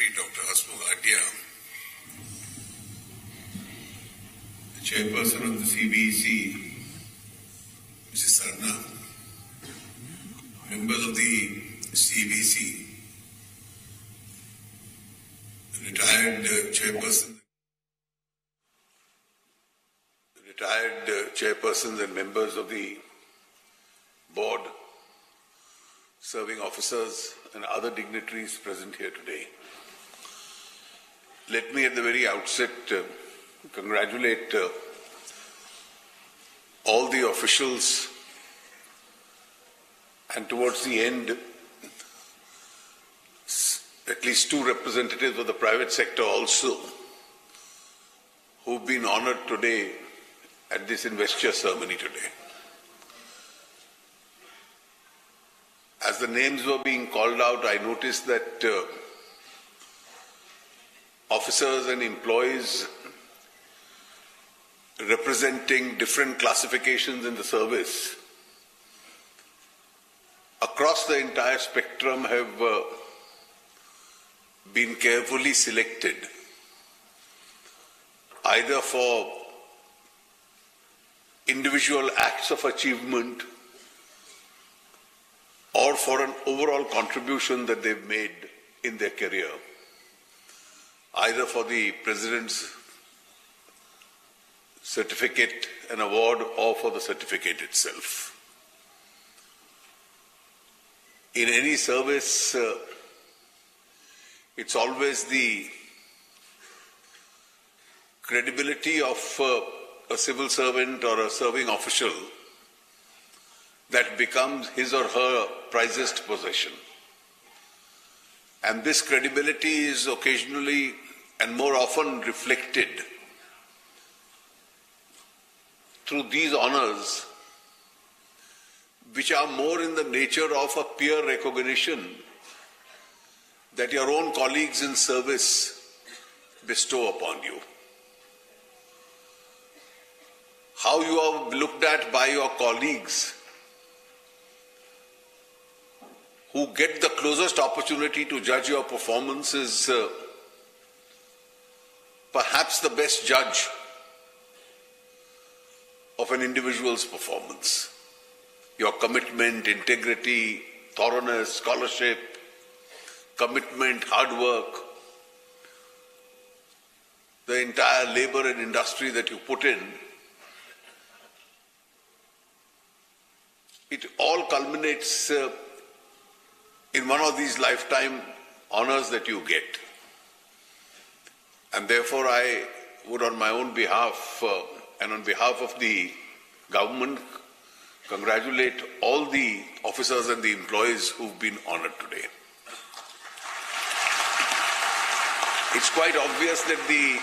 Secretary Dr. Hasmukh, the Chairperson of the CBEC, Mrs. Sarna, members of the CBC, retired chairpersons and members of the board, serving officers and other dignitaries present here today. Let me at the very outset congratulate all the officials and towards the end at least two representatives of the private sector also who've been honored today at this investiture ceremony today. As the names were being called out, I noticed that officers and employees representing different classifications in the service across the entire spectrum have been carefully selected, either for individual acts of achievement or for an overall contribution that they've made in their career, either for the President's certificate and award or for the certificate itself. In any service, it's always the credibility of a civil servant or a serving official that becomes his or her prized possession. And this credibility is occasionally and more often reflected through these honors, which are more in the nature of a peer recognition that your own colleagues in service bestow upon you. How you are looked at by your colleagues who get the closest opportunity to judge your performance is perhaps the best judge of an individual's performance. Your commitment, integrity, thoroughness, scholarship, commitment, hard work, the entire labor and industry that you put in, it all culminates in one of these lifetime honors that you get. And therefore I would, on my own behalf and on behalf of the government, congratulate all the officers and the employees who've been honored today. It's quite obvious that the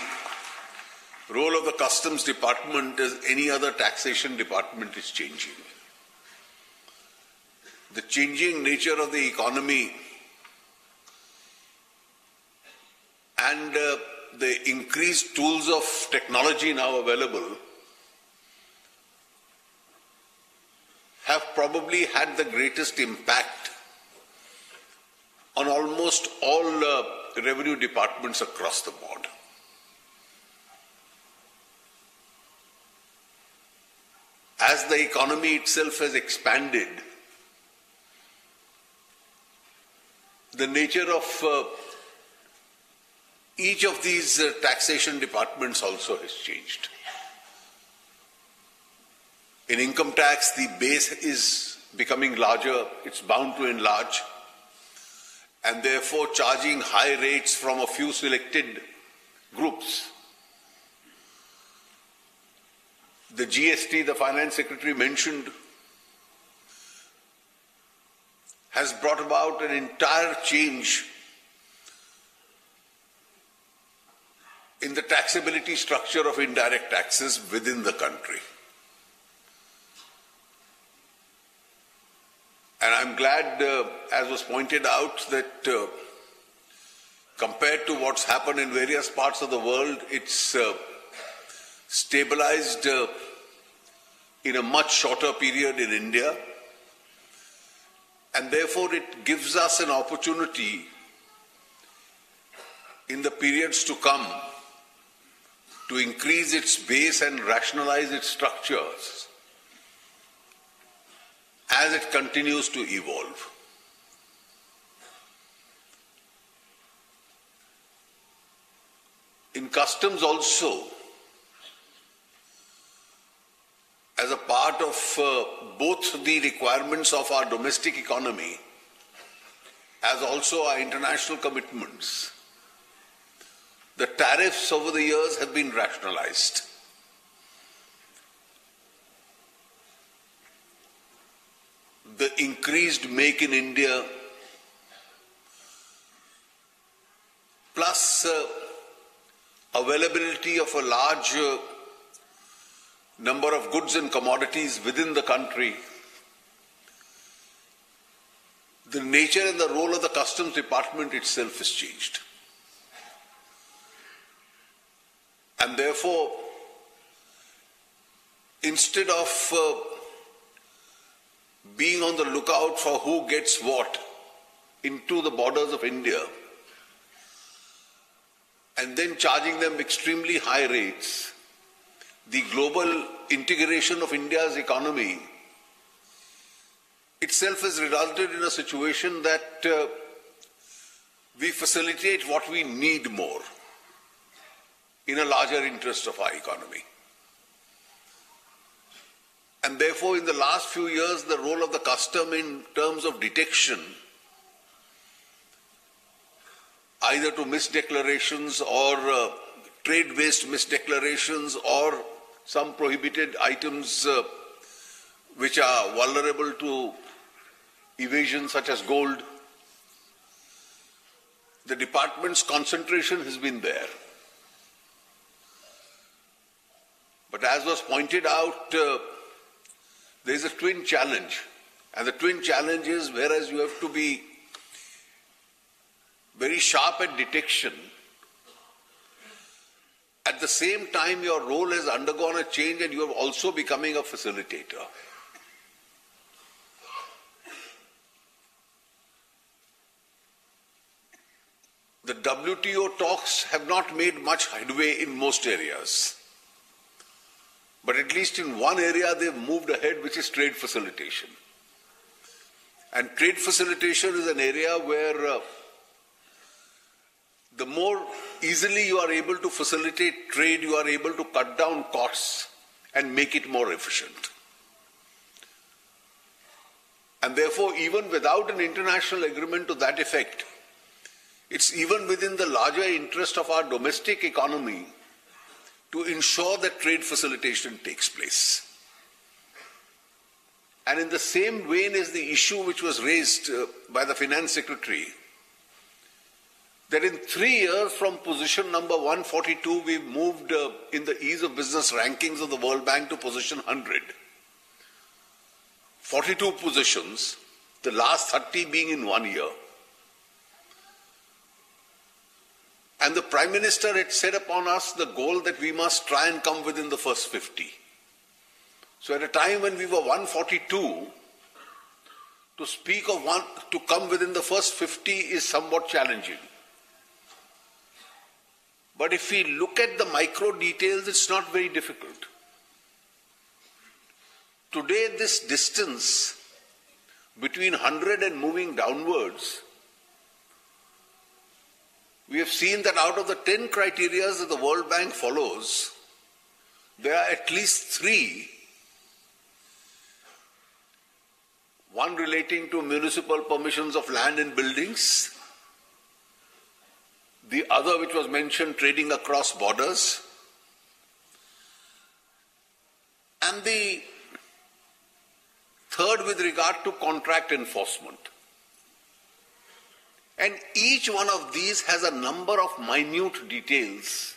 role of the Customs Department, as any other taxation department, is changing. The changing nature of the economy and the increased tools of technology now available have probably had the greatest impact on almost all revenue departments across the board. As the economy itself has expanded, the nature of each of these taxation departments also has changed. In income tax, the base is becoming larger, it's bound to enlarge, and therefore charging high rates from a few selected groups. The GST, the Finance Secretary mentioned, has brought about an entire change in the taxability structure of indirect taxes within the country. And I'm glad, as was pointed out, that compared to what's happened in various parts of the world, it's stabilized in a much shorter period in India. And therefore it gives us an opportunity in the periods to come to increase its base and rationalize its structures as it continues to evolve. In customs also, as a part of both the requirements of our domestic economy as also our international commitments, the tariffs over the years have been rationalized. The increased Make in India plus availability of a large number of goods and commodities within the country, the nature and the role of the Customs Department itself has changed. And therefore, instead of being on the lookout for who gets what into the borders of India and then charging them extremely high rates, the global integration of India's economy itself has resulted in a situation that we facilitate what we need more in a larger interest of our economy. And therefore, in the last few years, the role of the custom in terms of detection, either to misdeclarations or trade-based misdeclarations or some prohibited items which are vulnerable to evasion, such as gold, the department's concentration has been there. But as was pointed out, there is a twin challenge. And the twin challenge is, whereas you have to be very sharp at detection, at the same time your role has undergone a change and you are also becoming a facilitator. The WTO talks have not made much headway in most areas. But at least in one area they've moved ahead, which is trade facilitation. And trade facilitation is an area where the more easily you are able to facilitate trade, you are able to cut down costs and make it more efficient. And therefore, even without an international agreement to that effect, it's even within the larger interest of our domestic economy to ensure that trade facilitation takes place. And in the same vein is the issue which was raised by the Finance Secretary, that in 3 years from position number 142, we've moved in the ease of business rankings of the World Bank to position 100. 42 positions, the last 30 being in 1 year. And the Prime Minister had set upon us the goal that we must try and come within the first 50. So at a time when we were 142, to speak of to come within the first 50 is somewhat challenging. But if we look at the micro details, it's not very difficult. Today, this distance between 100 and moving downwards, we have seen that out of the 10 criteria that the World Bank follows, there are at least 3. One relating to municipal permissions of land and buildings. The other, which was mentioned, trading across borders. And the third with regard to contract enforcement. And each one of these has a number of minute details